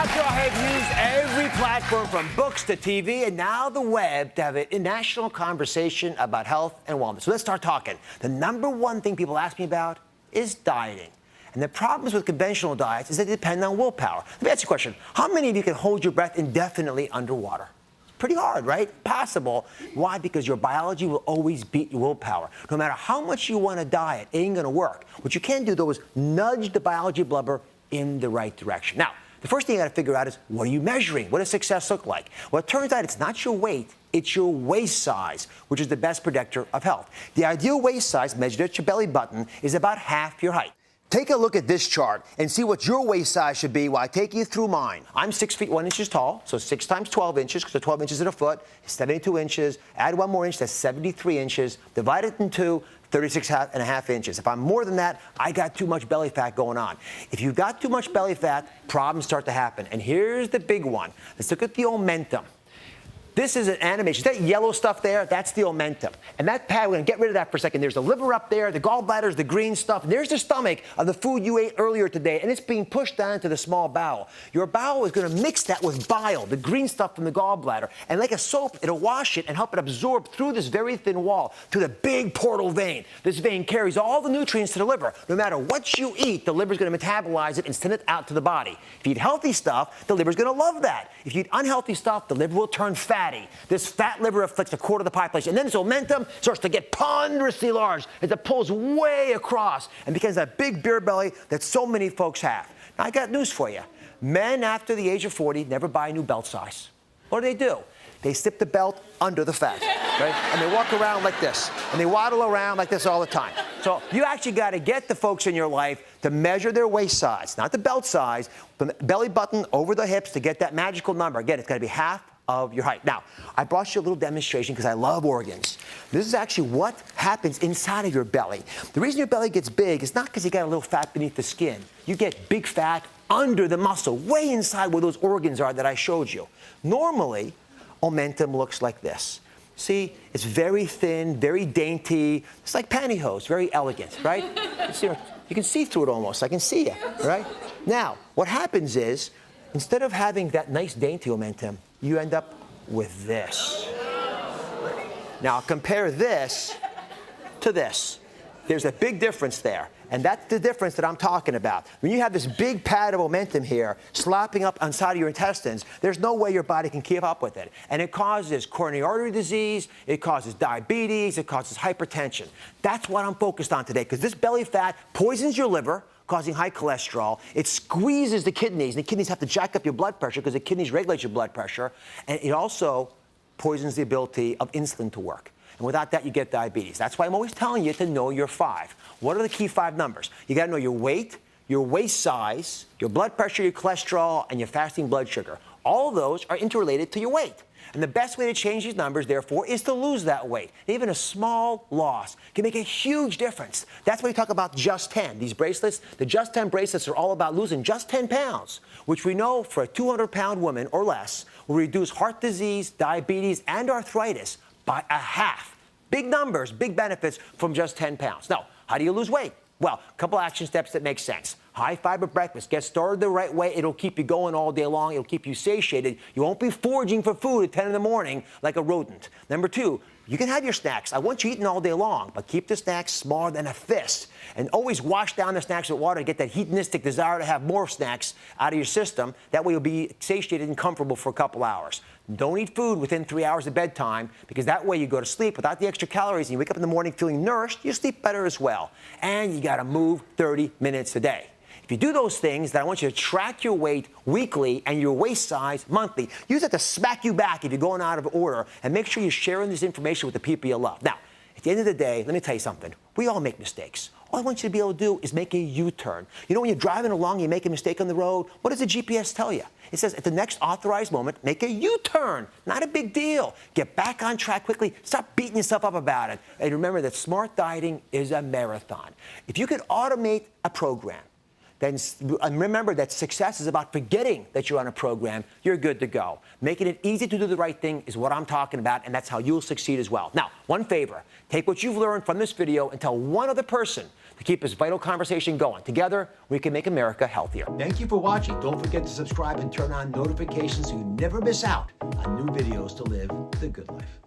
Dr. Ahad used every platform from books to TV and now the web to have a national conversation about health and wellness. So let's start talking. The number one thing people ask me about is dieting. And the problems with conventional diets is they depend on willpower. Let me ask you a question. How many of you can hold your breath indefinitely underwater? Pretty hard, right? Possible. Why? Because your biology will always beat your willpower. No matter how much you want to diet, it ain't going to work. What you can do, though, is nudge the biology blubber in the right direction. Now, the first thing you got to figure out is, what are you measuring? What does success look like? Well, it turns out it's not your weight, it's your waist size, which is the best predictor of health. The ideal waist size, measured at your belly button, is about half your height. Take a look at this chart and see what your waist size should be while I take you through mine. I'm 6 feet 1 inches tall, so 6 times 12 inches, because 12 inches in a foot is 72 inches. Add 1 more inch, that's 73 inches. Divide it in 2, 36 and a half inches. If I'm more than that, I got too much belly fat going on. If you've got too much belly fat, problems start to happen. And here's the big one. Let's look at the omentum. This is an animation. That yellow stuff there, that's the omentum. And that pad, we're going to get rid of that for a second. There's the liver up there, the gallbladder, the green stuff. And there's the stomach of the food you ate earlier today, and it's being pushed down to the small bowel. Your bowel is going to mix that with bile, the green stuff from the gallbladder. And like a soap, it'll wash it and help it absorb through this very thin wall to the big portal vein. This vein carries all the nutrients to the liver. No matter what you eat, the liver's going to metabolize it and send it out to the body. If you eat healthy stuff, the liver's going to love that. If you eat unhealthy stuff, the liver will turn fatty. This fat liver afflicts a quarter of the population. And then this omentum starts to get ponderously large as it pulls way across and becomes that big beer belly that so many folks have. Now, I got news for you. Men after the age of 40 never buy a new belt size. What do? They slip the belt under the fat, right? And they walk around like this. And they waddle around like this all the time. So you actually got to get the folks in your life to measure their waist size, not the belt size, the belly button over the hips to get that magical number. Again, it's got to be half of your height. Now, I brought you a little demonstration because I love organs. This is actually what happens inside of your belly. The reason your belly gets big is not because you got a little fat beneath the skin. You get big fat under the muscle, way inside where those organs are that I showed you. Normally, omentum looks like this. See, it's very thin, very dainty. It's like pantyhose, very elegant, right? You can see through it almost. I can see you, right? Now, what happens is, instead of having that nice dainty omentum, you end up with this. Now, compare this to this. There's a big difference there. And that's the difference that I'm talking about. When you have this big pad of omentum here slopping up inside of your intestines, there's no way your body can keep up with it. And it causes coronary artery disease, it causes diabetes, it causes hypertension. That's what I'm focused on today, because this belly fat poisons your liver, causing high cholesterol. It squeezes the kidneys, and the kidneys have to jack up your blood pressure because the kidneys regulate your blood pressure. And it also poisons the ability of insulin to work. And without that, you get diabetes. That's why I'm always telling you to know your 5. What are the key 5 numbers? You got to know your weight, your waist size, your blood pressure, your cholesterol, and your fasting blood sugar. All of those are interrelated to your weight. And the best way to change these numbers, therefore, is to lose that weight. Even a small loss can make a huge difference. That's why we talk about Just 10. These bracelets, the Just 10 bracelets are all about losing just 10 pounds, which we know for a 200-pound woman or less will reduce heart disease, diabetes, and arthritis by a half. Big numbers, big benefits from just 10 pounds. Now, how do you lose weight? Well, a couple action steps that make sense. High fiber breakfast. Get started the right way. It'll keep you going all day long. It'll keep you satiated. You won't be foraging for food at 10 in the morning like a rodent. Number 2, you can have your snacks. I want you eating all day long, but keep the snacks smaller than a fist. And always wash down the snacks with water to get that hedonistic desire to have more snacks out of your system. That way you'll be satiated and comfortable for a couple hours. Don't eat food within 3 hours of bedtime, because that way you go to sleep without the extra calories and you wake up in the morning feeling nourished, you sleep better as well. And you got to move 30 minutes a day. If you do those things, then I want you to track your weight weekly and your waist size monthly. Use that to smack you back if you're going out of order, and make sure you're sharing this information with the people you love. Now, at the end of the day, let me tell you something. We all make mistakes. All I want you to be able to do is make a U-turn. You know, when you're driving along, you make a mistake on the road, what does the GPS tell you? It says, at the next authorized moment, make a U-turn. Not a big deal. Get back on track quickly. Stop beating yourself up about it. And remember that smart dieting is a marathon. If you could automate a program, then remember that success is about forgetting that you're on a program. You're good to go. Making it easy to do the right thing is what I'm talking about, and that's how you'll succeed as well. Now, one favor. Take what you've learned from this video and tell one other person to keep this vital conversation going. Together, we can make America healthier. Thank you for watching. Don't forget to subscribe and turn on notifications so you never miss out on new videos to live the good life.